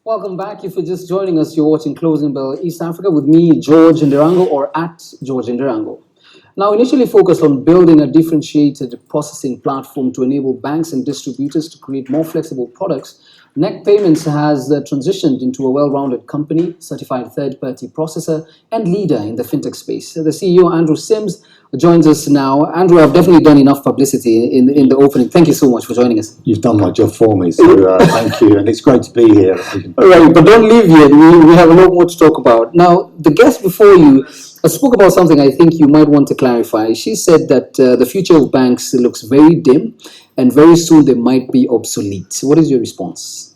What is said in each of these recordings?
Welcome back. If you're just joining us, you're watching Closing Bell East Africa with me, George Ndirango, or at George Ndirango. Now, initially focused on building a differentiated processing platform to enable banks and distributors to create more flexible products, NEC Payments has transitioned into a well-rounded company, certified third-party processor, and leader in the fintech space. The CEO, Andrew Sims, joins us now. Andrew, I've definitely done enough publicity in the opening. Thank you so much for joining us. You've done my job for me, so thank you, and it's great to be here. All right, but don't leave yet. We have a lot more to talk about. Now, the guest before you spoke about something I think you might want to clarify. She said that the future of banks looks very dim, and very soon they might be obsolete. What is your response?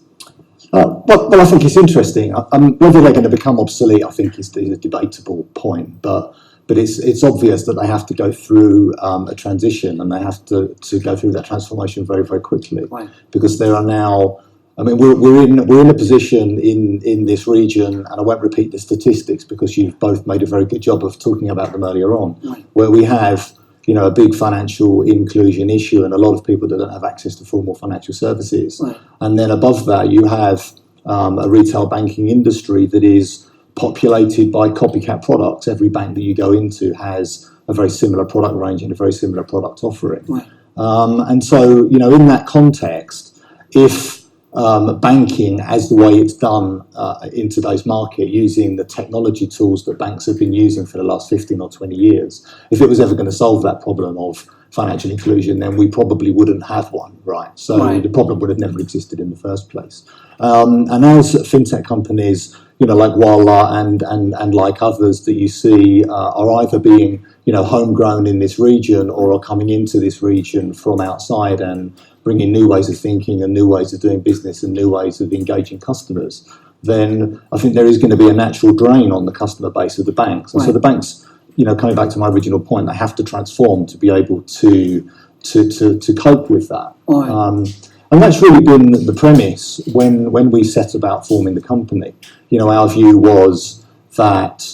Well, I think it's interesting. Whether they're going to become obsolete, I think is a debatable point, but it's obvious that they have to go through a transition, and they have to go through that transformation very, very quickly. Right. Because there are now, I mean, we're in a position in this region, and I won't repeat the statistics because you've both made a very good job of talking about them earlier on, right, where we have, you know, a big financial inclusion issue and a lot of people that don't have access to formal financial services. right, And then above that, you have a retail banking industry that is populated by copycat products. Every bank that you go into has a very similar product range and a very similar product offering. right. And so, you know, in that context, if banking, as the way it's done in today's market, using the technology tools that banks have been using for the last 15 or 20 years, if it was ever going to solve that problem of financial inclusion, then we probably wouldn't have one, right? So Right. the problem would have never existed in the first place. And as fintech companies, you know, like Walla and like others that you see are either being, you know, homegrown in this region or are coming into this region from outside and bringing new ways of thinking and new ways of doing business and new ways of engaging customers, then I think there is going to be a natural drain on the customer base of the banks. And so the banks, you know, coming back to my original point, they have to transform to be able to cope with that. And that's really been the premise when we set about forming the company. You know, our view was that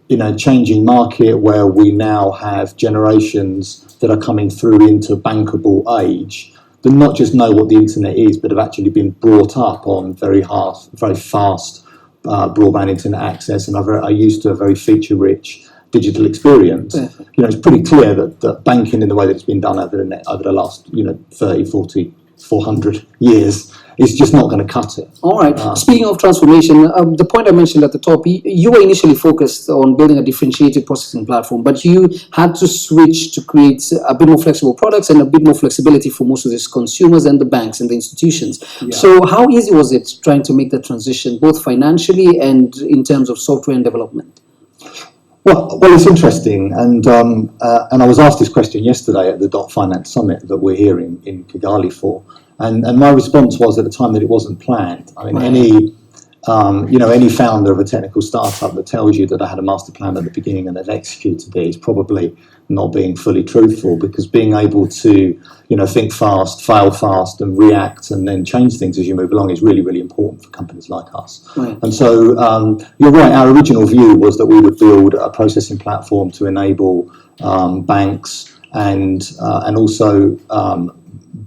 in a changing market where we now have generations that are coming through into bankable age, that not just know what the internet is, but have actually been brought up on very fast broadband internet access and are used to a very feature-rich digital experience. Yeah. You know, it's pretty clear that banking in the way that it's been done over the last, you know, 30, 40, 400 years is just not going to cut it. All right. Speaking of transformation, the point I mentioned at the top, you were initially focused on building a differentiated processing platform, but you had to switch to create a bit more flexible products and a bit more flexibility for most of these consumers and the banks and the institutions. Yeah. So how easy was it trying to make that transition, both financially and in terms of software and development? Well, it's interesting, and I was asked this question yesterday at the .Finance Summit that we're here in Kigali for, and my response was at the time that it wasn't planned. I mean, right. any founder of a technical startup that tells you that they had a master plan at the beginning and they've executed it is probably not being fully truthful, because being able to, you know, think fast, fail fast, and react and then change things as you move along is really, really important for companies like us. Right. And so you're right, our original view was that we would build a processing platform to enable banks and also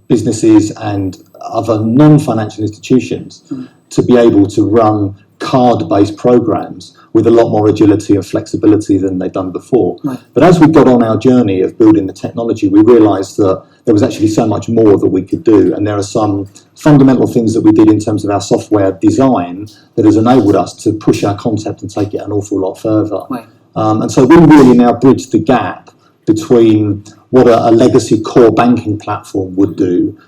businesses and other non-financial institutions to be able to run card-based programs with a lot more agility and flexibility than they've done before. Right. But as we got on our journey of building the technology, we realised that there was actually so much more that we could do, and there are some fundamental things that we did in terms of our software design that has enabled us to push our concept and take it an awful lot further. Right. And so we really now bridge the gap between what a legacy core banking platform would do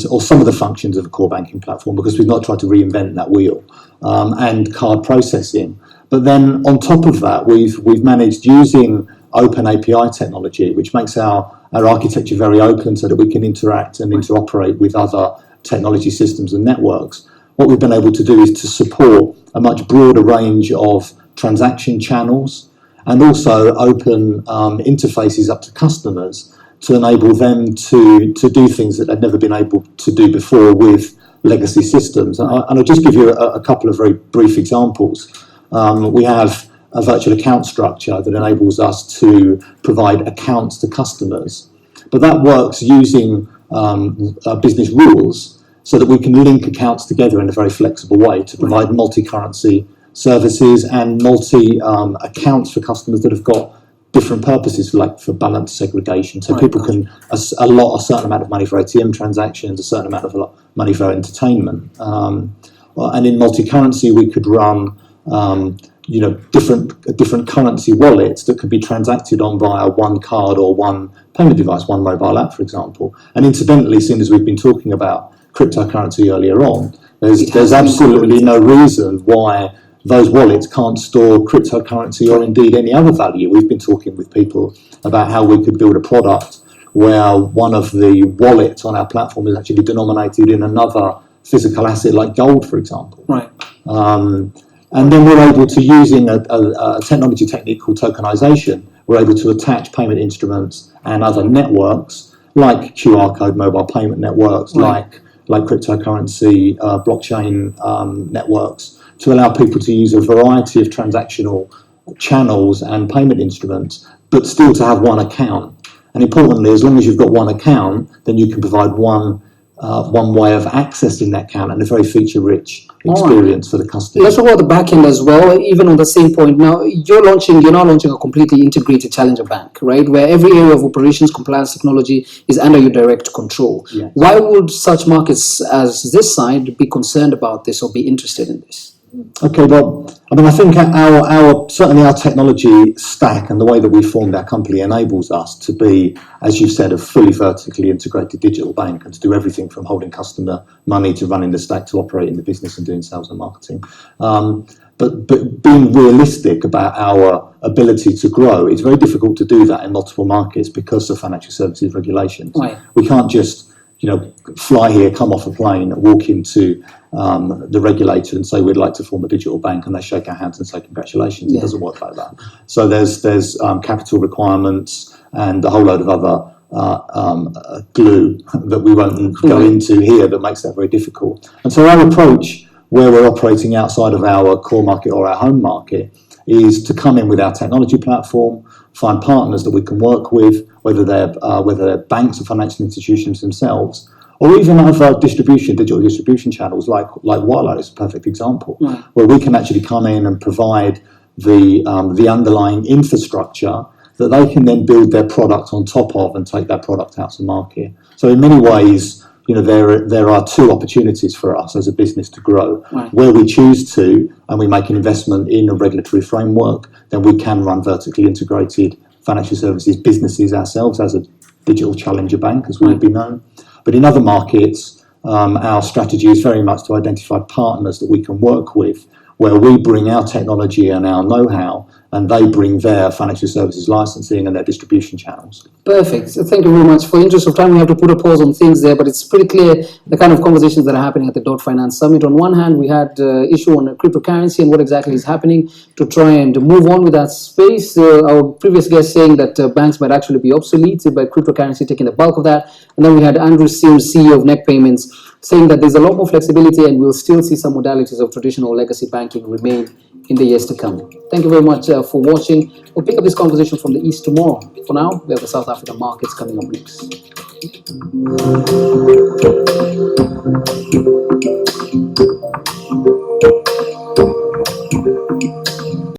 or some of the functions of a core banking platform, because we've not tried to reinvent that wheel, and card processing. But then on top of that, we've managed, using open API technology, which makes our architecture very open so that we can interact and interoperate with other technology systems and networks. What we've been able to do is to support a much broader range of transaction channels and also open interfaces up to customers to enable them to do things that they've never been able to do before with legacy systems. And I'll just give you a couple of very brief examples. We have a virtual account structure that enables us to provide accounts to customers, but that works using business rules so that we can link accounts together in a very flexible way to provide multi-currency services and multi-accounts for customers that have got different purposes, like for balance segregation. So people can allot a certain amount of money for ATM transactions, a certain amount of money for entertainment. And in multi-currency, we could run different currency wallets that could be transacted on via one card or one payment device, one mobile app, for example. And incidentally, seeing as we've been talking about cryptocurrency earlier on, there's absolutely no reason why those wallets can't store cryptocurrency or indeed any other value. We've been talking with people about how we could build a product where one of the wallets on our platform is actually denominated in another physical asset like gold, for example. And then we're able to, using a technology technique called tokenization, we're able to attach payment instruments and other networks like QR code mobile payment networks, like cryptocurrency blockchain networks, to allow people to use a variety of transactional channels and payment instruments, but still to have one account. And importantly, as long as you've got one account, then you can provide one way of accessing that account and a very feature-rich experience for the customer. Let's talk about the back end as well, even on the same point. Now, you're now launching a completely integrated challenger bank, right? Where every area of operations, compliance, technology is under your direct control. Yes. Why would such markets as this side be concerned about this or be interested in this? Okay, well, I mean, I think certainly our technology stack and the way that we formed our company enables us to be, as you said, a fully vertically integrated digital bank, and to do everything from holding customer money to running the stack to operating the business and doing sales and marketing. But being realistic about our ability to grow, it's very difficult to do that in multiple markets because of financial services regulations. Right. We can't just fly here, come off a plane, walk into the regulator and say we'd like to form a digital bank, and they shake our hands and say congratulations. It doesn't work like that. So there's capital requirements and a whole load of other glue that we won't go into here that makes that very difficult. And so our approach, where we're operating outside of our core market or our home market, is to come in with our technology platform, find partners that we can work with, whether they're banks or financial institutions themselves, or even other digital distribution channels like Wallet is a perfect example, where we can actually come in and provide the underlying infrastructure that they can then build their product on top of and take that product out to market. So in many ways, there are two opportunities for us as a business to grow. Where we choose to, and we make an investment in a regulatory framework, then we can run vertically integrated financial services businesses ourselves as a digital challenger bank, as we would be known. But in other markets, our strategy is very much to identify partners that we can work with, where we bring our technology and our know-how, and they bring their financial services licensing and their distribution channels. Perfect. So thank you very much. For interest of time, we have to put a pause on things there, but it's pretty clear the kind of conversations that are happening at the Dot Finance Summit. On one hand, we had issue on cryptocurrency and what exactly is happening to try and move on with that space. Our previous guest saying that banks might actually be obsolete by cryptocurrency taking the bulk of that. And then we had Andrew Sims, CEO of NEC Payments, saying that there's a lot more flexibility and we'll still see some modalities of traditional legacy banking remain in the years to come. Thank you very much for watching. We'll pick up this conversation from the East tomorrow. For now, we have the South African markets coming up next.